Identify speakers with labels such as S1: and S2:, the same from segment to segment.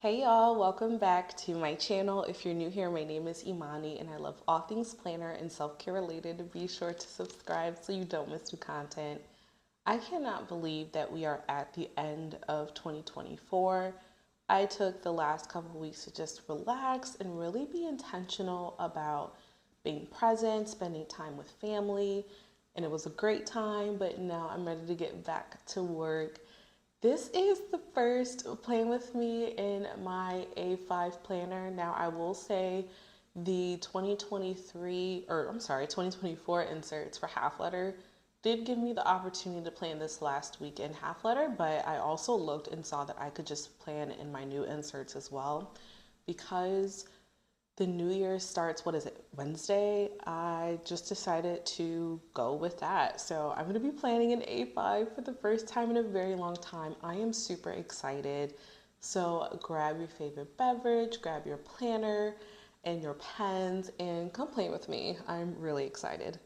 S1: Hey y'all, welcome back to my channel. If you're new here, my name is Imani and I love all things planner and self-care related. Be sure to subscribe so you don't miss new content. I cannot believe that we are at the end of 2024. I took the last couple of weeks to just relax and really be intentional about being present, spending time with family, and it was a great time, but now I'm ready to get back to work. This is the first plan with me in my A5 planner. Now I will say the 2024 inserts for half letter did give me the opportunity to plan this last week in half letter, but I also looked and saw that I could just plan in my new inserts as well because the new year starts, what is it, Wednesday? I just decided to go with that. So I'm going to be planning an A5 for the first time in a very long time. I am super excited. So grab your favorite beverage, grab your planner and your pens and come play with me. I'm really excited.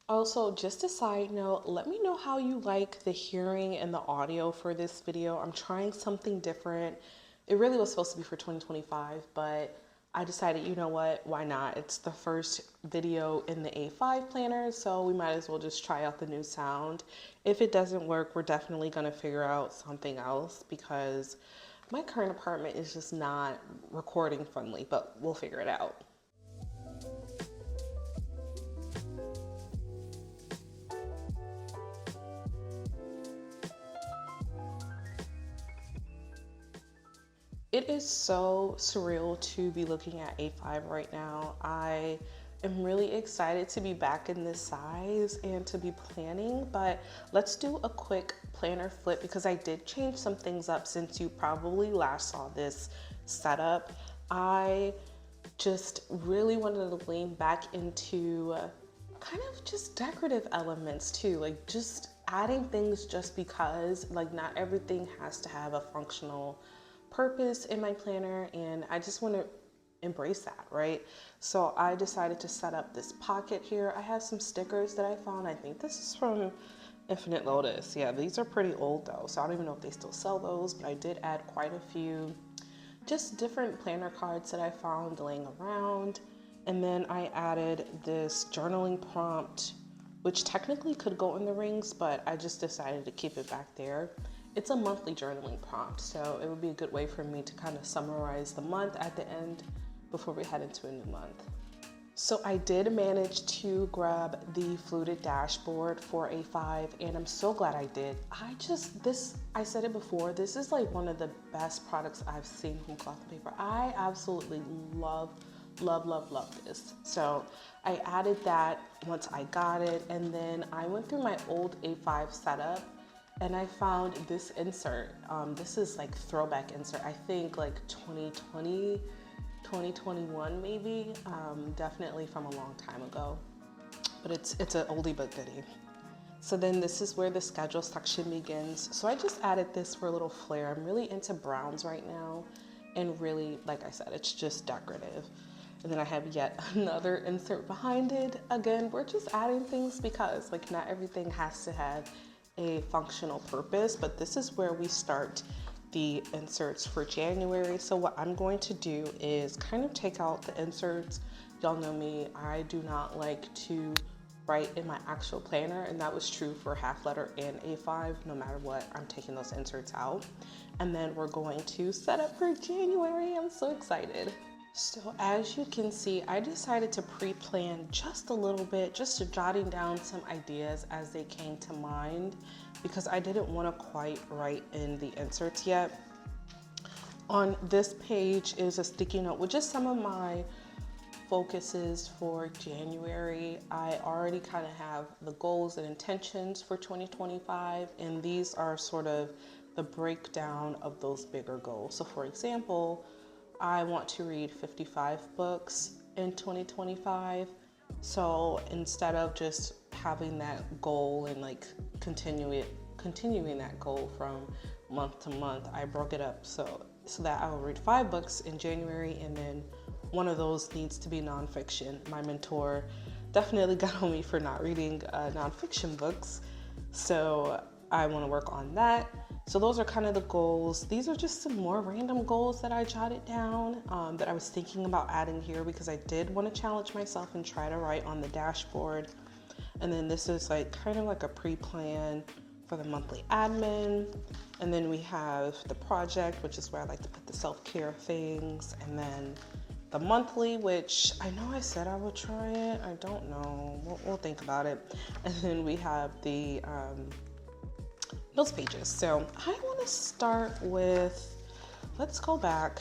S1: Also, just a side note, let me know how you like the hearing and the audio for this video. I'm trying something different. It really was supposed to be for 2025, but I decided, you know what, why not? It's the first video in the A5 planner, so we might as well just try out the new sound. If it doesn't work, we're definitely gonna figure out something else because my current apartment is just not recording friendly, but we'll figure it out. It is so surreal to be looking at A5 right now. I am really excited to be back in this size and to be planning, but let's do a quick planner flip because I did change some things up since you probably last saw this setup. I just really wanted to lean back into kind of just decorative elements too, like just adding things just because, like not everything has to have a functional purpose in my planner, and I just want to embrace that, right? So I decided to set up this pocket here. I have some stickers that I found. I think this is from Infinite Lotus. Yeah, these are pretty old though, so I don't even know if they still sell those, but I did add quite a few just different planner cards that I found laying around. And then I added this journaling prompt, which technically could go in the rings, but I just decided to keep it back there. It's a monthly journaling prompt, so it would be a good way for me to kind of summarize the month at the end before we head into a new month. So I did manage to grab the fluted dashboard for A5, and I'm so glad I did. I said it before, this is like one of the best products I've seen from cloth and paper. I absolutely love this. So I added that once I got it, and then I went through my old A5 setup and I found this insert. This is like throwback insert. I think like 2020, 2021 maybe, definitely from a long time ago, but it's an oldie but goodie. So then this is where the schedule section begins. So I just added this for a little flair. I'm really into browns right now, and really, like I said, it's just decorative. And then I have yet another insert behind it. Again, we're just adding things because like not everything has to have a functional purpose, but this is where we start the inserts for January. So what I'm going to do is kind of take out the inserts. Y'all know me, I do not like to write in my actual planner, and that was true for half letter and A5. No matter what, I'm taking those inserts out. And then we're going to set up for January. I'm so excited. So as you can see, I decided to pre-plan just a little bit, just jotting down some ideas as they came to mind because I didn't want to quite write in the inserts yet. On this page is a sticky note with just some of my focuses for January. I already kind of have the goals and intentions for 2025, and these are sort of the breakdown of those bigger goals. So for example, I want to read 55 books in 2025. So instead of just having that goal and like continuing that goal from month to month, I broke it up so that I will read 5 books in January, and then one of those needs to be nonfiction. My mentor definitely got on me for not reading nonfiction books, so I want to work on that. So those are kind of the goals. These are just some more random goals that I jotted down that I was thinking about adding here because I did want to challenge myself and try to write on the dashboard. And then this is like kind of like a pre-plan for the monthly admin. And then we have the project, which is where I like to put the self-care things. And then the monthly, which I know I said I would try it. I don't know. We'll think about it. And then we have the notes pages. So I want to start with, let's go back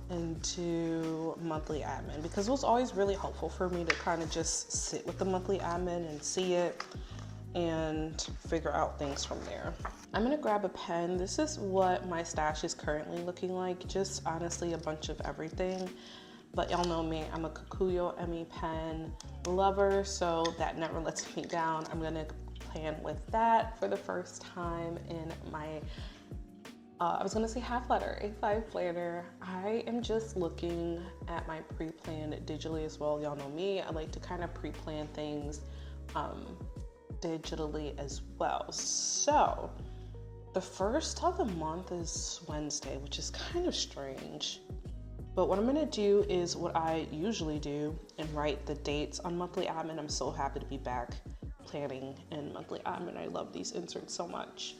S1: into monthly admin because it was always really helpful for me to kind of just sit with the monthly admin and see it and figure out things from there. I'm gonna grab a pen. This is what my stash is currently looking like, just honestly a bunch of everything. But y'all know me, I'm a Kikuyo ME pen lover, so that never lets me down. I'm gonna plan with that for the first time in my I was gonna say half letter, A5 planner. I am just looking at my pre-planned digitally as well. Y'all know me, I like to kind of pre-plan things digitally as well. So the first of the month is Wednesday, which is kind of strange. But what I'm gonna do is what I usually do and write the dates on monthly admin. I'm so happy to be back planning in monthly admin. I love these inserts so much.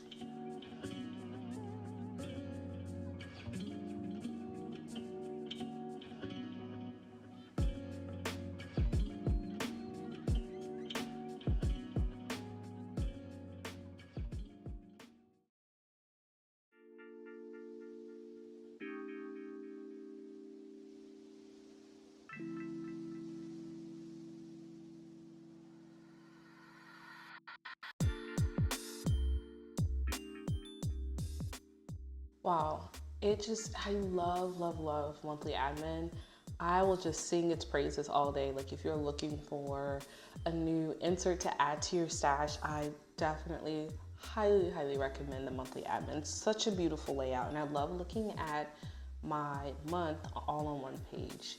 S1: Wow, I love monthly admin. I will just sing its praises all day. Like if you're looking for a new insert to add to your stash, I definitely highly recommend the monthly admin. It's such a beautiful layout and I love looking at my month all on one page.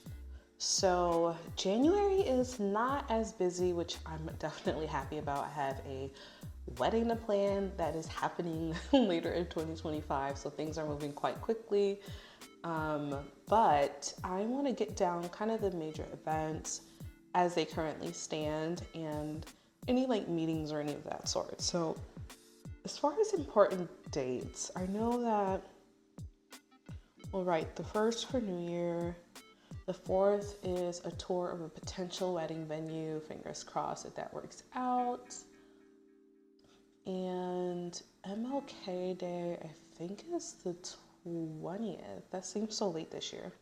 S1: So January is not as busy, which I'm definitely happy about. I have a wedding to plan that is happening later in 2025, so things are moving quite quickly. But I want to get down kind of the major events as they currently stand and any like meetings or any of that sort. So as far as important dates, I know that we'll write the first for New Year. The 4th is a tour of a potential wedding venue. Fingers crossed that that works out. And MLK Day, I think is the 20th. That seems so late this year.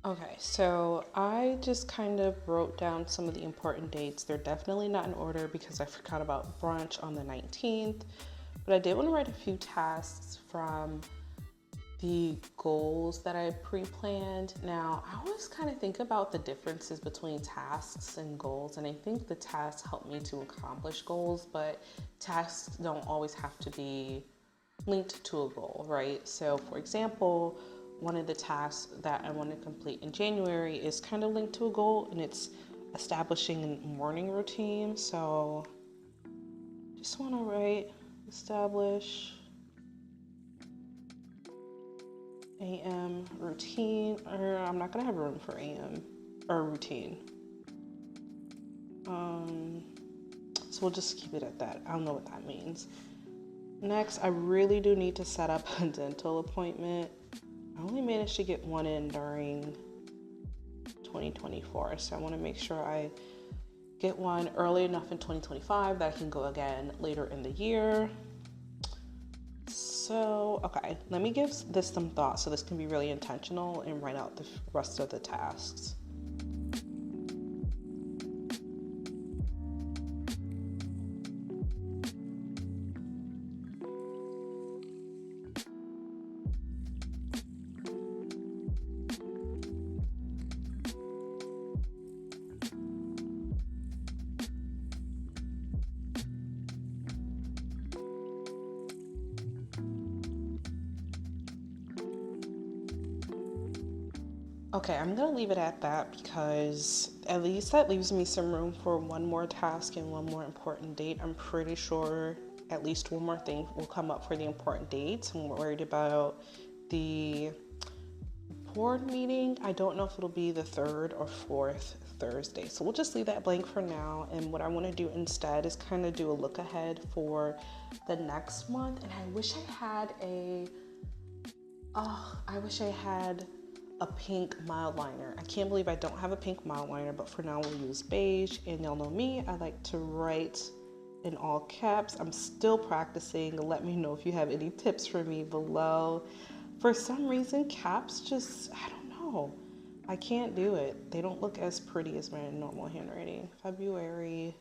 S1: Okay, so I just kind of wrote down some of the important dates. They're definitely not in order because I forgot about brunch on the 19th, but I did want to write a few tasks from the goals that I pre-planned. Now, I always kind of think about the differences between tasks and goals, and I think the tasks help me to accomplish goals, but tasks don't always have to be linked to a goal, right? So for example, one of the tasks that I want to complete in January is kind of linked to a goal, and it's establishing a morning routine. So just want to write establish AM routine, or I'm not gonna have room for AM or routine. So we'll just keep it at that. I don't know what that means. Next, I really do need to set up a dental appointment. I only managed to get one in during 2024, so I want to make sure I get one early enough in 2025 that I can go again later in the year. So, okay, let me give this some thought so this can be really intentional and write out the rest of the tasks. Okay, I'm gonna leave it at that because at least that leaves me some room for one more task and one more important date. I'm pretty sure at least one more thing will come up for the important dates. I'm worried about the board meeting. I don't know if it'll be the third or fourth Thursday. So we'll just leave that blank for now. And what I want to do instead is kind of do a look ahead for the next month. And I wish I had a pink mild liner. I can't believe I don't have a pink mild liner, but for now we'll use beige. And y'all know me, I like to write in all caps. I'm still practicing. Let me know if you have any tips for me below. For some reason, caps just, I don't know. I can't do it. They don't look as pretty as my normal handwriting. February.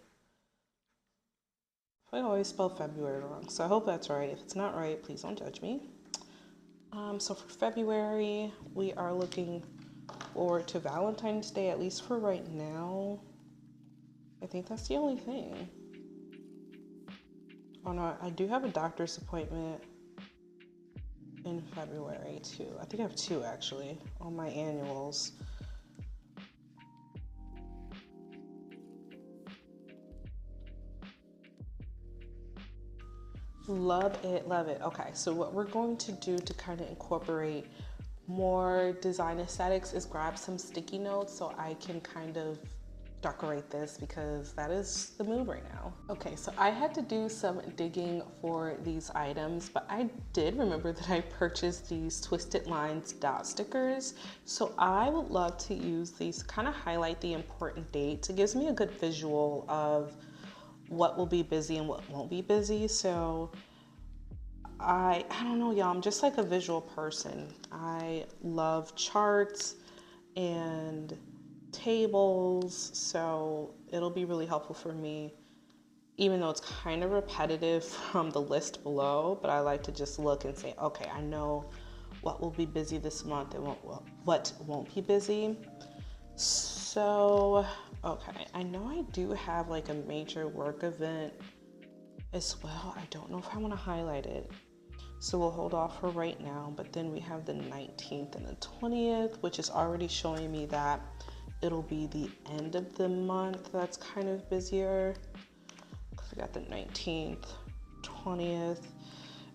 S1: I always spell February wrong, so I hope that's right. If it's not right, please don't judge me. So for February, we are looking forward to Valentine's Day, at least for right now. I think that's the only thing. Oh no, I do have a doctor's appointment in February too. I think I have two actually on my annuals. Love it, love it. Okay, so what we're going to do to kind of incorporate more design aesthetics is grab some sticky notes so I can kind of decorate this because that is the move right now. Okay, so I had to do some digging for these items, but I did remember that I purchased these Twisted Lines dot stickers. So I would love to use these to kind of highlight the important dates. It gives me a good visual of what will be busy and what won't be busy. So I don't know, y'all, I'm just like a visual person. I love charts and tables, so it'll be really helpful for me, even though it's kind of repetitive from the list below, but I like to just look and say, okay, I know what will be busy this month and what won't be busy. So, okay, I know I do have like a major work event as well. I don't know if I want to highlight it. So we'll hold off for right now, but then we have the 19th and the 20th, which is already showing me that it'll be the end of the month that's kind of busier. Because we got the 19th, 20th,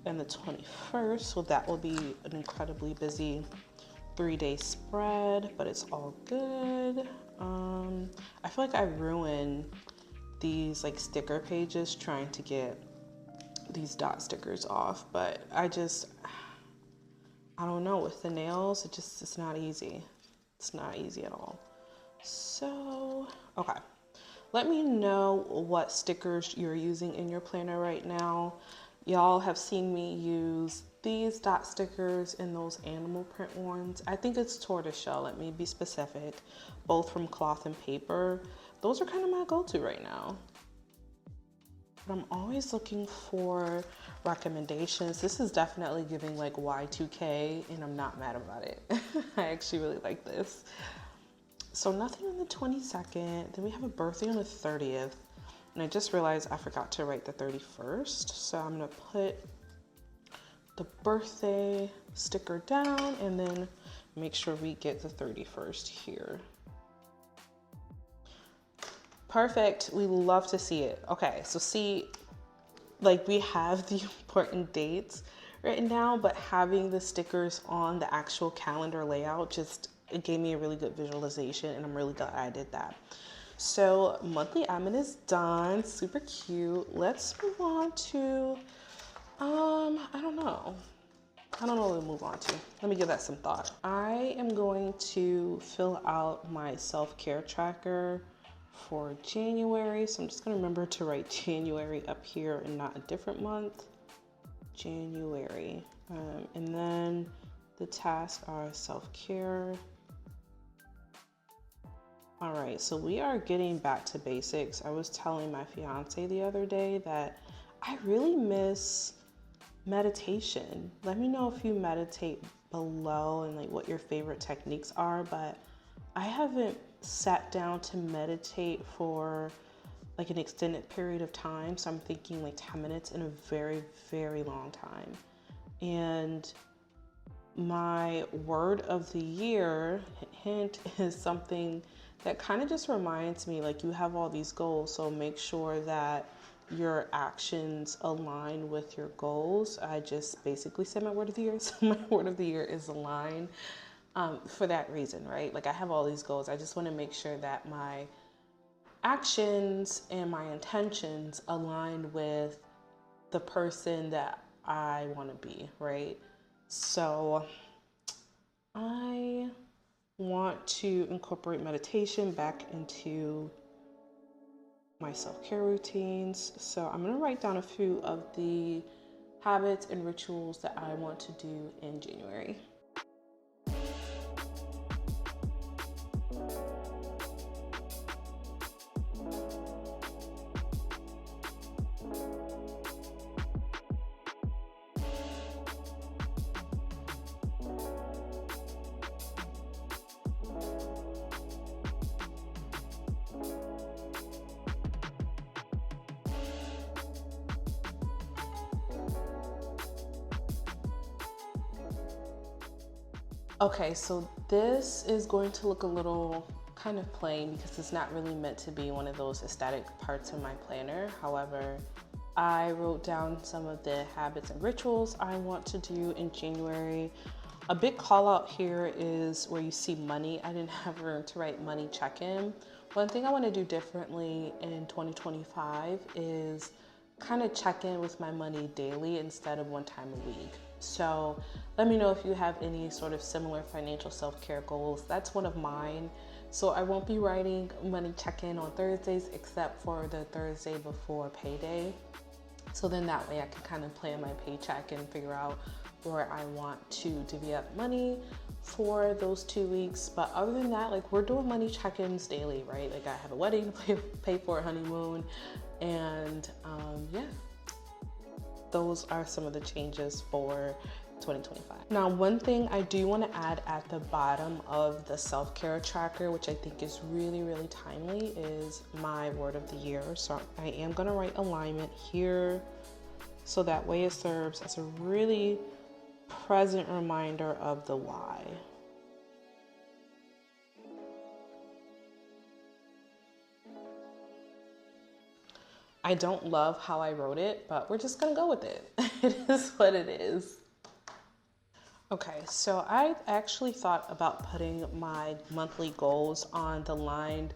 S1: and the 21st. So that will be an incredibly busy 3-day spread, but it's all good. I feel like I ruined these like sticker pages trying to get these dot stickers off, but I don't know, with the nails, it's not easy. It's not easy at all. So, okay. Let me know what stickers you're using in your planner right now. Y'all have seen me use these dot stickers and those animal print ones. I think it's tortoiseshell, let me be specific, both from cloth and paper. Those are kind of my go-to right now. But I'm always looking for recommendations. This is definitely giving like Y2K and I'm not mad about it. I actually really like this. So nothing on the 22nd. Then we have a birthday on the 30th. And I just realized I forgot to write the 31st. So I'm gonna put the birthday sticker down and then make sure we get the 31st here. Perfect, we love to see it. Okay, so see, like we have the important dates written down, but having the stickers on the actual calendar layout it gave me a really good visualization and I'm really glad I did that. So monthly admin is done, super cute. Let's move on to, I don't know what to move on to. Let me give that some thought. I am going to fill out my self-care tracker for January. So I'm just gonna remember to write January up here and not a different month. January. And then the tasks are self-care. All right, so we are getting back to basics. I was telling my fiance the other day that I really miss meditation. Let me know if you meditate below and like what your favorite techniques are, but I haven't sat down to meditate for like an extended period of time. So I'm thinking like 10 minutes in a very, very long time. And my word of the year hint is something that kind of just reminds me, like, you have all these goals, so make sure that your actions align with your goals. I just basically said my word of the year, so my word of the year is align, for that reason, right? Like, I have all these goals. I just want to make sure that my actions and my intentions align with the person that I want to be, right? So I want to incorporate meditation back into my self-care routines. So I'm going to write down a few of the habits and rituals that I want to do in January. Okay, so this is going to look a little kind of plain because it's not really meant to be one of those aesthetic parts of my planner. However, I wrote down some of the habits and rituals I want to do in January. A big call out here is where you see money. I didn't have room to write money check-in. One thing I want to do differently in 2025 is kind of check in with my money daily instead of one time a week. So let me know if you have any sort of similar financial self-care goals. That's one of mine. So I won't be writing money check-in on Thursdays except for the Thursday before payday. So then that way I can kind of plan my paycheck and figure out where I want to divvy up money for those 2 weeks. But other than that, like, we're doing money check-ins daily, right? Like, I have a wedding to pay for, a honeymoon, and yeah, those are some of the changes for 2025. Now, one thing I do want to add at the bottom of the self-care tracker, which I think is really, really timely, is my word of the year. So I am going to write alignment here, so that way it serves as a really present reminder of the why. I don't love how I wrote it, but we're just gonna go with it. It is what it is. Okay, so I actually thought about putting my monthly goals on the lined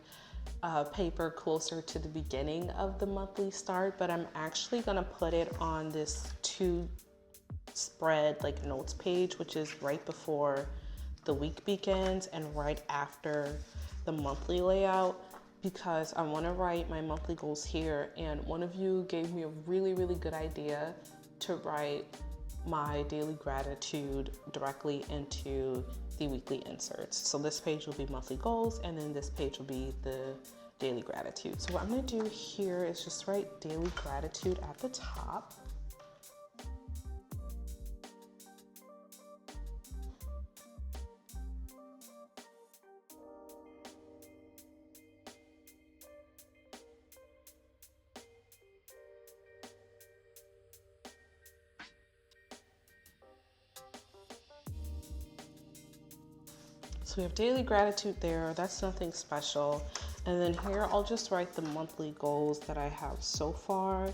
S1: paper closer to the beginning of the monthly start, but I'm actually gonna put it on this 2-spread like notes page, which is right before the week begins and right after the monthly layout, because I want to write my monthly goals here. And one of you gave me a really, really good idea to write my daily gratitude directly into the weekly inserts. So this page will be monthly goals, and then this page will be the daily gratitude. So what I'm going to do here is just write daily gratitude at the top. So we have daily gratitude there. That's nothing special. And then here I'll just write the monthly goals that I have so far.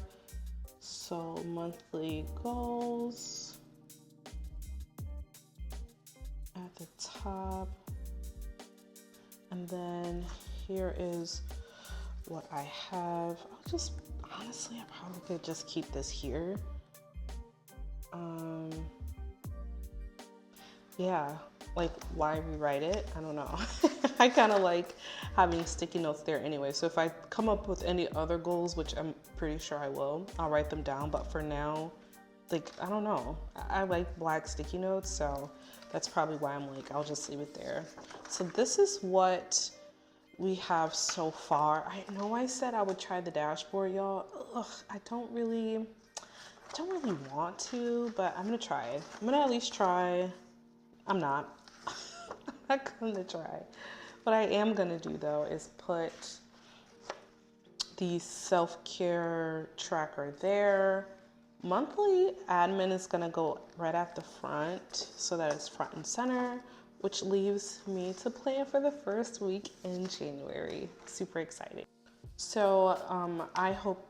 S1: So monthly goals at the top. And then here is what I have. I'll just, honestly, I probably could just keep this here. Yeah, like, why rewrite it? I don't know. I kind of like having sticky notes there anyway. So if I come up with any other goals, which I'm pretty sure I will, I'll write them down. But for now, like, I don't know. I like black sticky notes, so that's probably why I'm like, I'll just leave it there. So this is what we have so far. I know I said I would try the dashboard, y'all. Ugh, I don't really want to, but I'm gonna try it. I'm gonna at least try. I'm not. I'm not gonna try. What I am gonna do though is put the self-care tracker there. Monthly admin is gonna go right at the front so that it's front and center, which leaves me to plan for the first week in January. Super exciting. I hope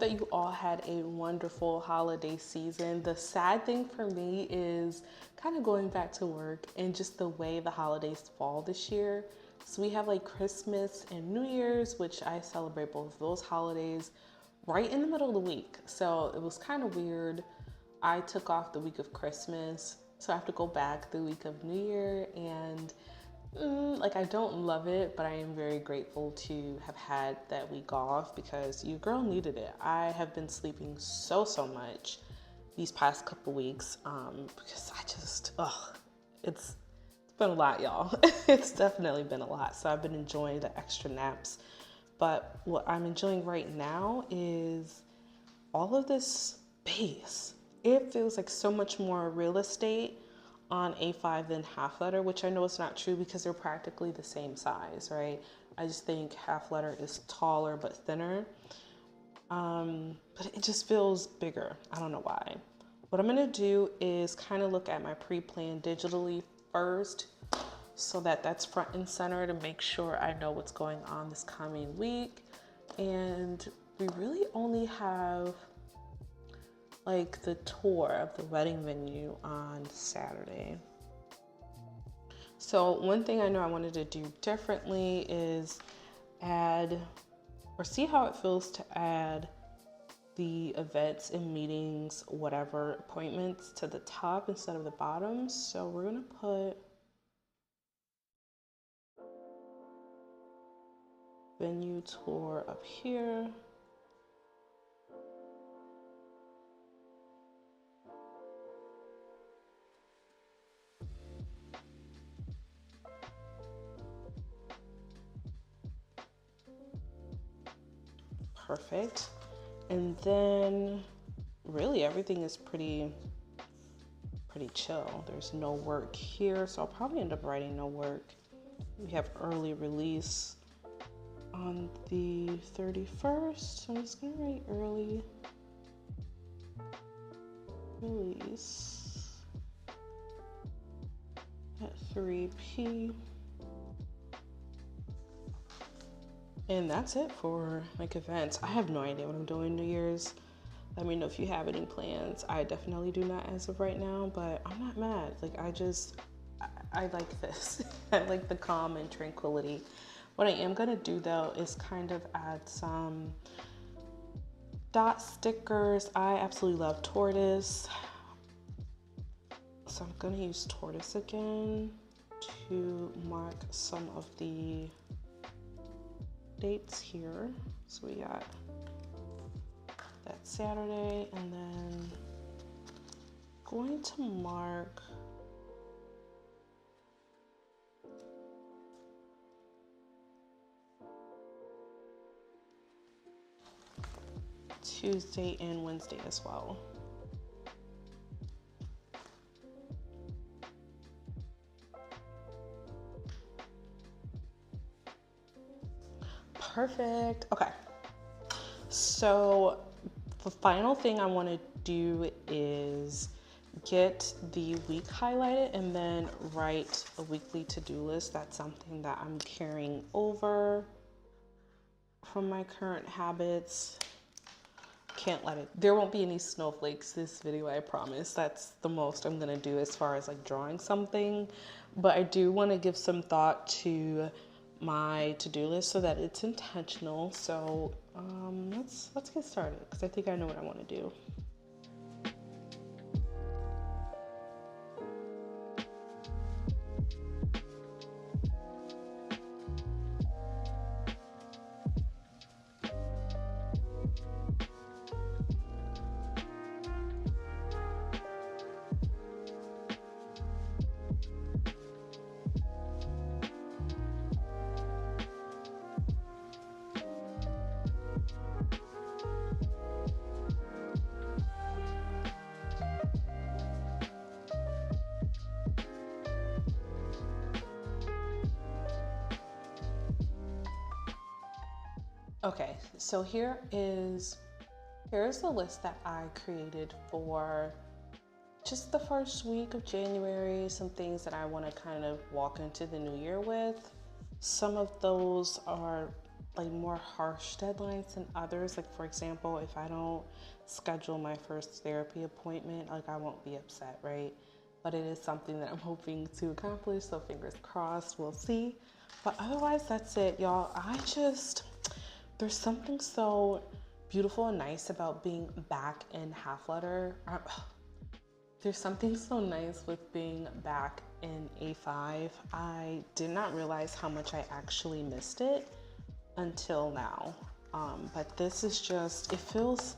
S1: that you all had a wonderful holiday season. The sad thing for me is kind of going back to work and just the way the holidays fall this year. So we have like Christmas and New Year's, which I celebrate both of those holidays right in the middle of the week. So it was kind of weird. I took off the week of Christmas, so I have to go back the week of New Year, and like, I don't love it, but I am very grateful to have had that week off because your girl needed it. I have been sleeping so much these past couple weeks because it's been a lot, y'all. It's definitely been a lot. So I've been enjoying the extra naps. But what I'm enjoying right now is all of this space. It feels like so much more real estate on A5 than half letter, which I know is not true because they're practically the same size, right? I just think half letter is taller but thinner. But it just feels bigger. I don't know why. What I'm gonna do is kind of look at my pre-plan digitally first so that that's front and center to make sure I know what's going on this coming week. And we really only have like the tour of the wedding venue on Saturday. So one thing I know I wanted to do differently is add or see how it feels to add the events and meetings, whatever appointments to the top instead of the bottom. So we're gonna put venue tour up here. Perfect. And then really everything is pretty chill. There's no work here, so I'll probably end up writing no work. We have early release on the 31st, so I'm just gonna write early release at 3 p. And that's it for like events. I have no idea what I'm doing New Year's. Let me know if you have any plans. I definitely do not as of right now, but I'm not mad. Like, I like this. I like the calm and tranquility. What I am gonna do though is kind of add some dot stickers. I absolutely love tortoise. So I'm gonna use tortoise again to mark some of the dates here. So we got that Saturday, and then going to mark Tuesday and Wednesday as well. Perfect. Okay. So the final thing I want to do is get the week highlighted and then write a weekly to-do list. That's something that I'm carrying over from my current habits. Can't let it. There won't be any snowflakes this video, I promise. That's the most I'm gonna do as far as like drawing something. But I do want to give some thought to my to-do list so that it's intentional. So let's get started because I think I know what I want to do. Okay, so here's here's the list that I created for just the first week of January, some things that I want to kind of walk into the new year with. Some of those are like more harsh deadlines than others. Like for example, if I don't schedule my first therapy appointment, like I won't be upset, right? But it is something that I'm hoping to accomplish, so fingers crossed, we'll see. But otherwise, that's it, y'all. There's something so beautiful and nice about being back in half letter. There's something so nice with being back in A5. I did not realize how much I actually missed it until now. But this is just, it feels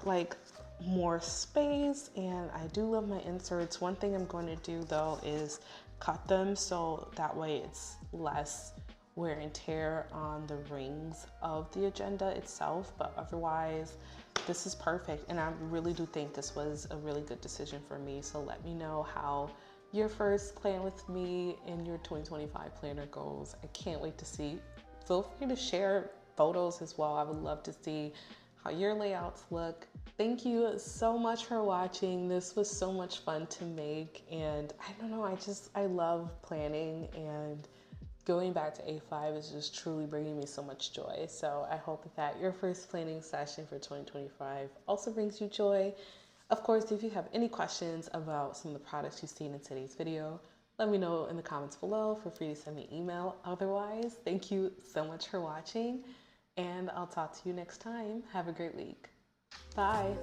S1: like more space, and I do love my inserts. One thing I'm going to do though is cut them so that way it's less wear and tear on the rings of the agenda itself, but otherwise this is perfect, and I really do think this was a really good decision for me. So let me know how your first plan with me and your 2025 planner goes. I can't wait to see. Feel free to share photos as well. I would love to see how your layouts look. Thank you so much for watching. This was so much fun to make, and I don't know, I love planning, and going back to A5 is just truly bringing me so much joy. So I hope that your first planning session for 2025 also brings you joy. Of course, if you have any questions about some of the products you've seen in today's video, let me know in the comments below. Feel free to send me an email. Otherwise, thank you so much for watching, and I'll talk to you next time. Have a great week. Bye.